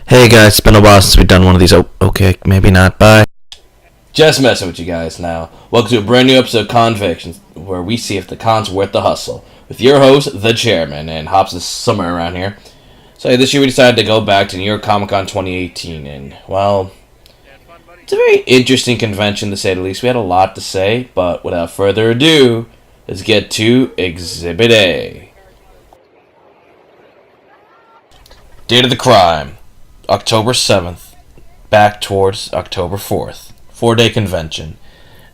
Hey guys, it's been a while since we've done one of these. Oh, okay, maybe not. Bye. Just messing with you guys now. Welcome to a brand new episode of Con-viction, where we see if the con's worth the hustle. With your host, the Chairman, and Hops is somewhere around here. So this year we decided to go back to New York Comic Con 2018, and, well, it's a very interesting convention to say the least. We had a lot to say, but without further ado, let's get to Exhibit A. Date of the crime, October 7th, back towards October 4th. 4-day convention.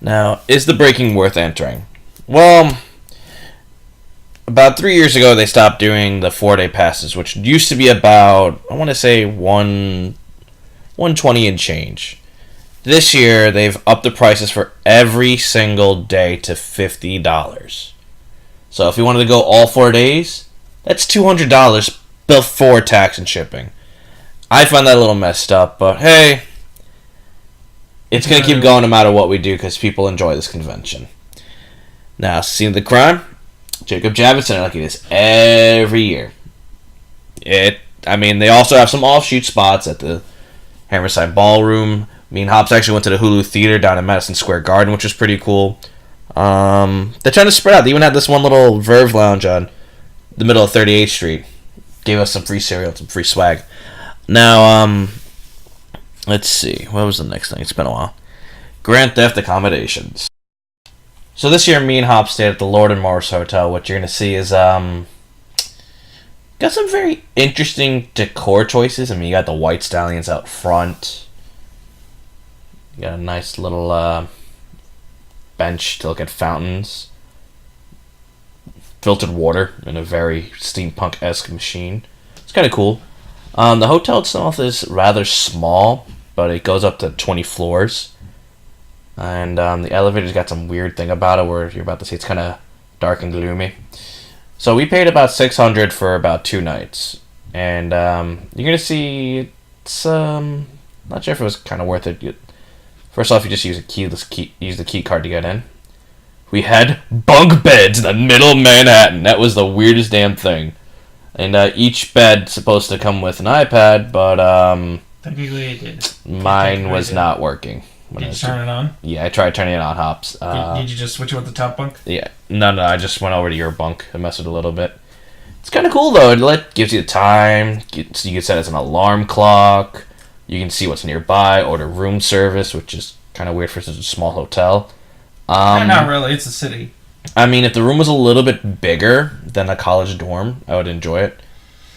Now, is the breaking worth entering? Well, about 3 years ago, they stopped doing the 4-day passes, which used to be about, I want to say, $120 and change. This year, they've upped the prices for every single day to $50. So if you wanted to go all 4 days, that's $200 before tax and shipping. I find that a little messed up, but hey, it's going to keep going no matter what we do because people enjoy this convention. Now, scene of the crime, Jacob Javits Center, like it is every year. They also have some offshoot spots at the Hammerside Ballroom. Me and Hops actually went to the Hulu Theater down in Madison Square Garden, which was pretty cool. They're trying to spread out. They even had this one little Verve lounge on the middle of 38th Street. Gave us some free cereal, some free swag. Now, let's see. What was the next thing? It's been a while. Grand Theft Accommodations. So this year, me and Hop stayed at the Lord and Morris Hotel. What you're going to see is, got some very interesting decor choices. I mean, you got the white stallions out front. You got a nice little, bench to look at fountains. Filtered water in a very steampunk-esque machine. It's kind of cool. The hotel itself is rather small, but it goes up to 20 floors. And the elevator's got some weird thing about it where you're about to see it's kind of dark and gloomy. So we paid about $600 for about 2 nights. And you're going to see it's not sure if it was kind of worth it. First off, you just use use the key card to get in. We had bunk beds in the middle of Manhattan. That was the weirdest damn thing. And each bed supposed to come with an iPad, but technically it did. Mine was not working. Did you turn it on? Yeah, I tried turning it on, Hops. Did you just switch it with the top bunk? Yeah. No, I just went over to your bunk and messed with it a little bit. It's kind of cool, though. It gives you the time. You can set it as an alarm clock. You can see what's nearby. Order room service, which is kind of weird for such a small hotel. Not really. It's a city. I mean, if the room was a little bit bigger than a college dorm, I would enjoy it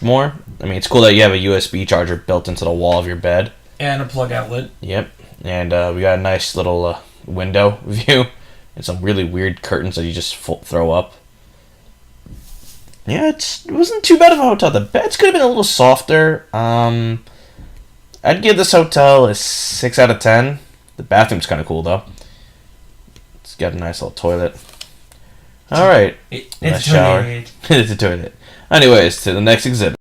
more. I mean, it's cool that you have a USB charger built into the wall of your bed. And a plug outlet. Yep. And we got a nice little window view and some really weird curtains that you just throw up. Yeah, it wasn't too bad of a hotel. The beds could have been a little softer. I'd give this hotel a 6 out of 10. The bathroom's kind of cool, though. It's got a nice little toilet. Alright. It's a toilet. It's a toilet. Anyways, to the next exhibit.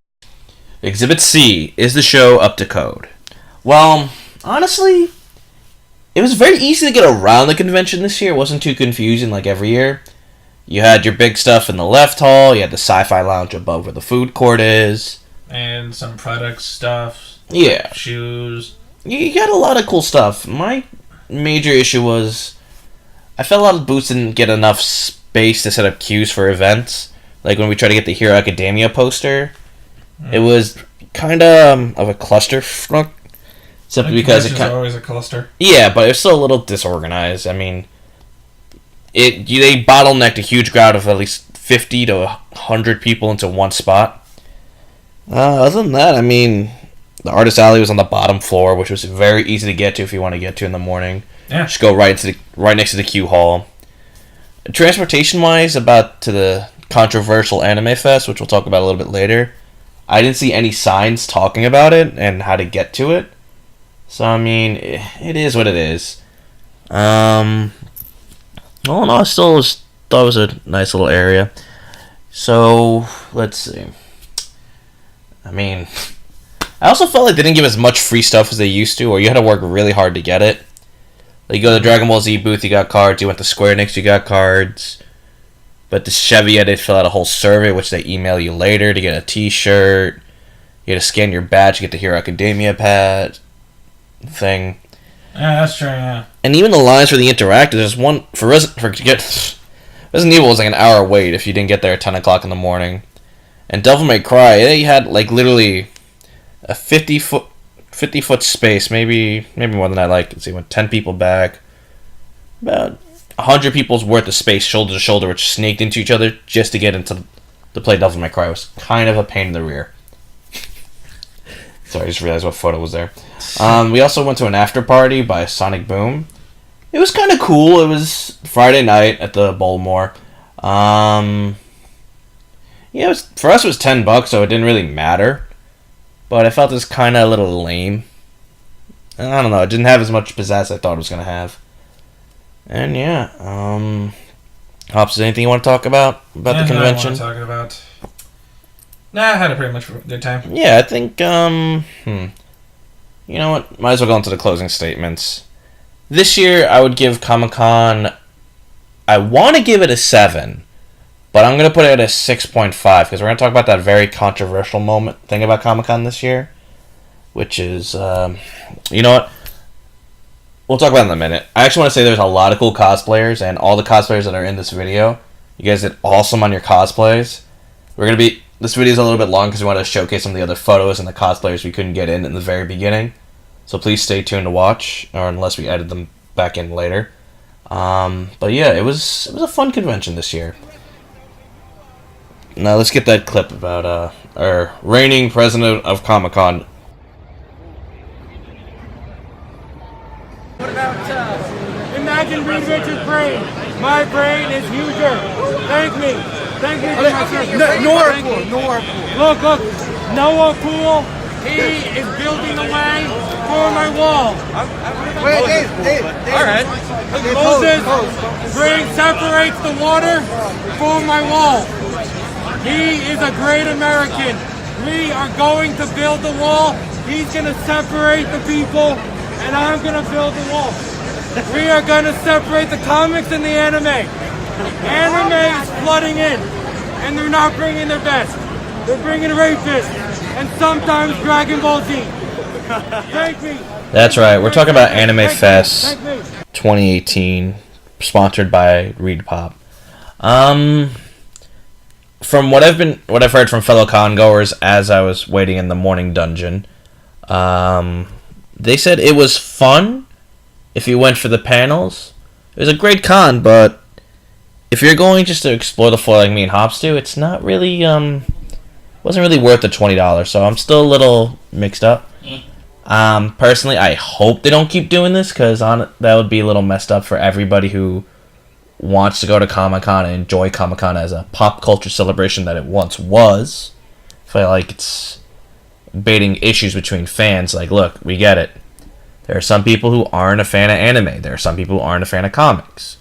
Exhibit C. Is the show up to code? Well, honestly, it was very easy to get around the convention this year. It wasn't too confusing like every year. You had your big stuff in the left hall. You had the sci-fi lounge above where the food court is. And some product stuff. Yeah. Shoes. You got a lot of cool stuff. My major issue was I felt a lot of booths didn't get enough space to set up queues for events. Like when we tried to get the Hero Academia poster, it was kind of a clusterfuck. Simply because it's always a cluster. Yeah, but it's still a little disorganized. I mean, they bottlenecked a huge crowd of at least 50 to 100 people into one spot. Other than that, I mean, the artist alley was on the bottom floor, which was very easy to get to if you want to get to in the morning. Yeah. Just go right next to the queue hall. Transportation-wise, about to the controversial Anime Fest, which we'll talk about a little bit later, I didn't see any signs talking about it and how to get to it. So, I mean, it is what it is. All in all, I still thought it was a nice little area. So, let's see. I mean, I also felt like they didn't give as much free stuff as they used to, or you had to work really hard to get it. Like, you go to the Dragon Ball Z booth, you got cards. You went to Square Enix, you got cards. But the Chevy, I did fill out a whole survey, which they email you later to get a t-shirt. You had to scan your badge to get the Hero Academia pad thing. Yeah, that's true. Yeah. And even the lines for the interactive, there's one for Resident Evil was like an hour wait if you didn't get there at 10 o'clock in the morning. And Devil May Cry, they had like literally a 50-foot space, maybe more than that. Like, let's see, went 10 people back, about 100 people's worth of space, shoulder to shoulder, which sneaked into each other just to get into to play Devil May Cry. It was kind of a pain in the rear. Sorry, I just realized what photo was there. We also went to an after party by Sonic Boom. It was kind of cool. It was Friday night at the Bowlmore. Yeah, for us it was $10, so it didn't really matter. But I felt it was kind of a little lame. I don't know. It didn't have as much pizzazz as I thought it was gonna have. And yeah, Hops, is there anything you want to talk about the convention? I want to talk about. Nah, I had a pretty much good time. Yeah, I think. You know what? Might as well go into the closing statements. This year, I would give Comic-Con. I want to give it a 7. But I'm going to put it at a 6.5 because we're going to talk about that very controversial thing about Comic-Con this year, which is, you know what? We'll talk about it in a minute. I actually want to say there's a lot of cool cosplayers, and all the cosplayers that are in this video, you guys did awesome on your cosplays. This video is a little bit long because we want to showcase some of the other photos and the cosplayers we couldn't get in the very beginning. So please stay tuned to watch, or unless we edit them back in later. But yeah, it was a fun convention this year. Now let's get that clip about our reigning president of Comic-Con. What about imagine Reed Richards' brain. My brain is huger. Thank me. Thank you. Noah Pool. Look. Noah Pool. He is building the way for my wall. Wait, Dave. All right. Moses separates the water for my wall. He is a great American. We are going to build the wall. He's going to separate the people, and I'm going to build the wall. We are going to separate the comics and the anime. Anime is flooding in, and they're not bringing their best. They're bringing rapists, and sometimes Dragon Ball Z. Thank me. That's right. We're talking about Anime Fest 2018, sponsored by Reed Pop. From what I've heard from fellow con-goers as I was waiting in the morning dungeon, they said it was fun if you went for the panels. It was a great con, but if you're going just to explore the floor like me and Hops do, it's not really wasn't really worth the $20. So I'm still a little mixed up. Personally, I hope they don't keep doing this because that would be a little messed up for everybody who wants to go to Comic-Con and enjoy Comic-Con as a pop culture celebration that it once was. I feel like it's baiting issues between fans. Like, look, we get it. There are some people who aren't a fan of anime. There are some people who aren't a fan of comics.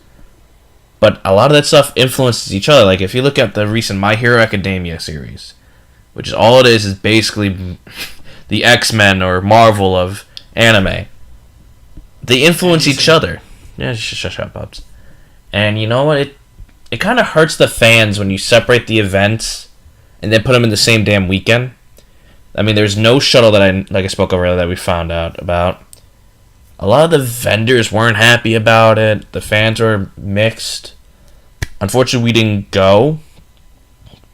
But a lot of that stuff influences each other. Like, if you look at the recent My Hero Academia series, which is all it is basically the X-Men or Marvel of anime. They influence each other. Yeah, shut up, Bubs. And you know what? It kind of hurts the fans when you separate the events and then put them in the same damn weekend. I mean, there's no shuttle like I spoke of earlier that we found out about. A lot of the vendors weren't happy about it. The fans were mixed. Unfortunately, we didn't go.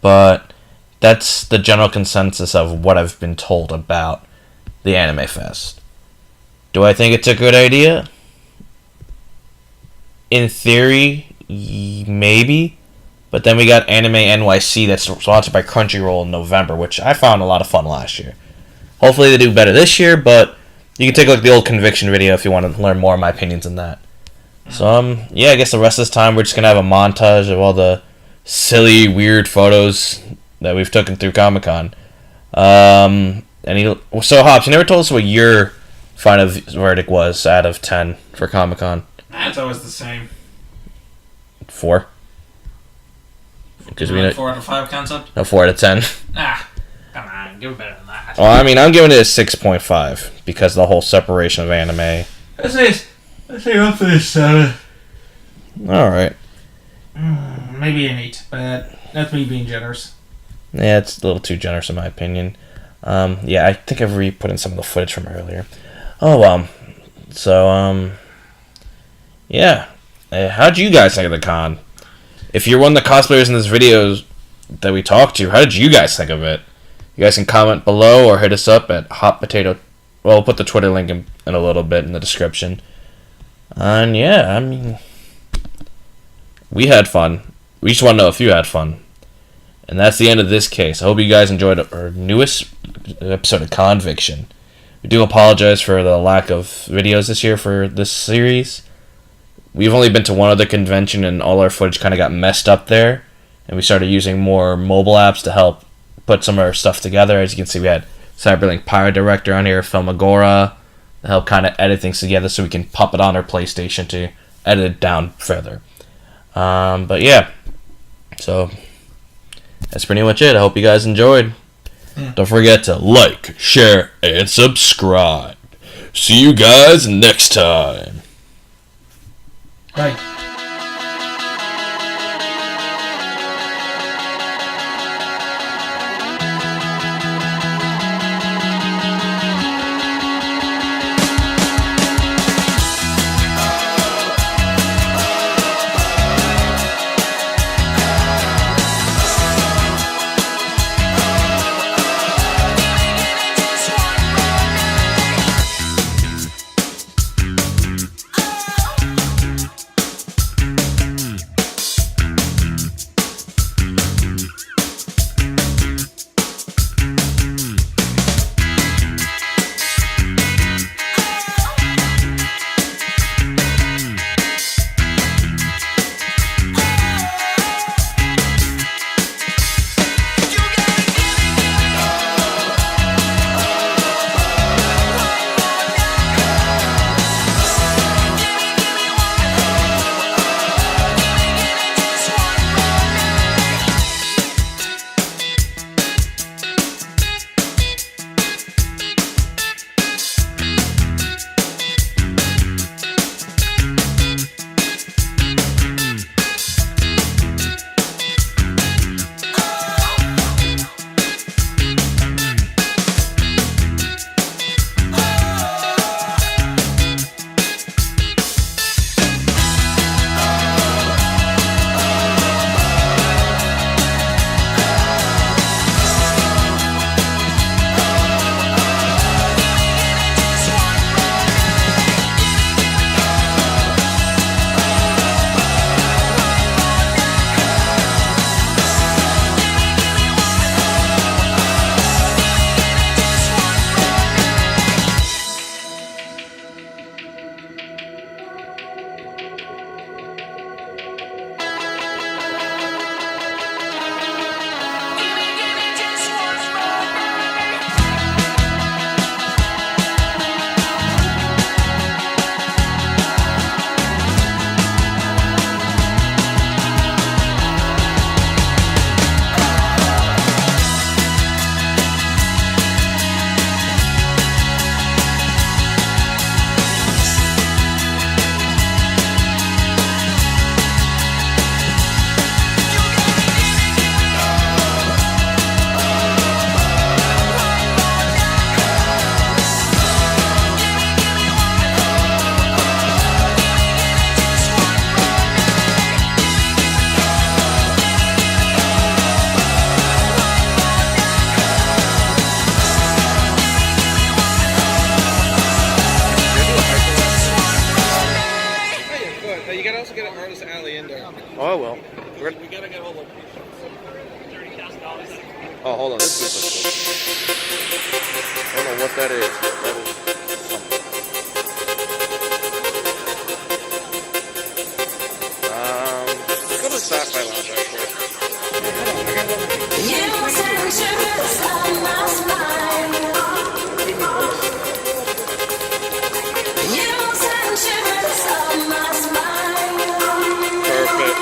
But that's the general consensus of what I've been told about the Anime Fest. Do I think it's a good idea? In theory, maybe. But then we got Anime NYCC that's sponsored by Crunchyroll in November, which I found a lot of fun last year. Hopefully they do better this year, but you can take a look at the old Con-viction video if you want to learn more of my opinions on that. So, yeah, I guess the rest of this time we're just going to have a montage of all the silly, weird photos that we've taken through Comic-Con. So, Hops, you never told us what your final verdict was out of 10 for Comic-Con. It's always the same. 4? Because we 4 out of 5 concept? No, 4 out of 10. Come on, give it better than that. Well, I mean, I'm giving it a 6.5 because of the whole separation of anime. Let's say up for this 7. Alright. Maybe an 8, but that's me being generous. Yeah, it's a little too generous in my opinion. Yeah, I think I've re-put in some of the footage from earlier. Oh, well. So, yeah. How'd you guys think of the con? If you're one of the cosplayers in this video that we talked to, how did you guys think of it? You guys can comment below or hit us up at Hot Potato. Well, we'll put the Twitter link in a little bit in the description. And yeah, I mean, we had fun. We just want to know if you had fun. And that's the end of this case. I hope you guys enjoyed our newest episode of Con-viction. We do apologize for the lack of videos this year for this series. We've only been to one other convention and all our footage kind of got messed up there. And we started using more mobile apps to help put some of our stuff together. As you can see, we had Cyberlink Pirate Director on here, Filmagora, to help kind of edit things together so we can pop it on our PlayStation to edit it down further. But yeah, so that's pretty much it. I hope you guys enjoyed. Don't forget to like, share, and subscribe. See you guys next time. Right. Oh, I will. We gotta get all locations. $30,000. Oh, hold on. This is I don't know what that is. That is something. Go to the Sci-Fi Lounge, actually. Perfect.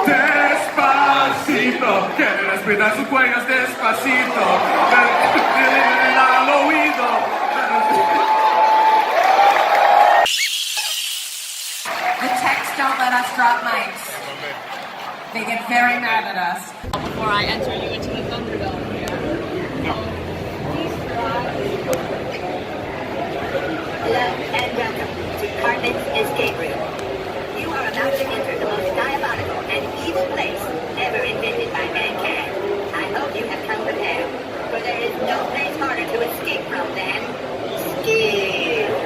Despacito, quiere respirar sus cuellos despacito, al oído. The techs don't let us drop mics. They get very mad at us. Before I enter you into the Thunderdome. Hello and welcome to Carmen's Escape Room. You are about to enter the most diabolical and evil place ever invented by mankind. I hope you have come prepared, for there is no place harder to escape from than skill.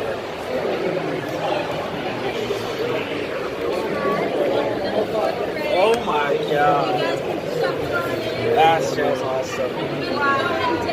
Oh my god. That's just awesome.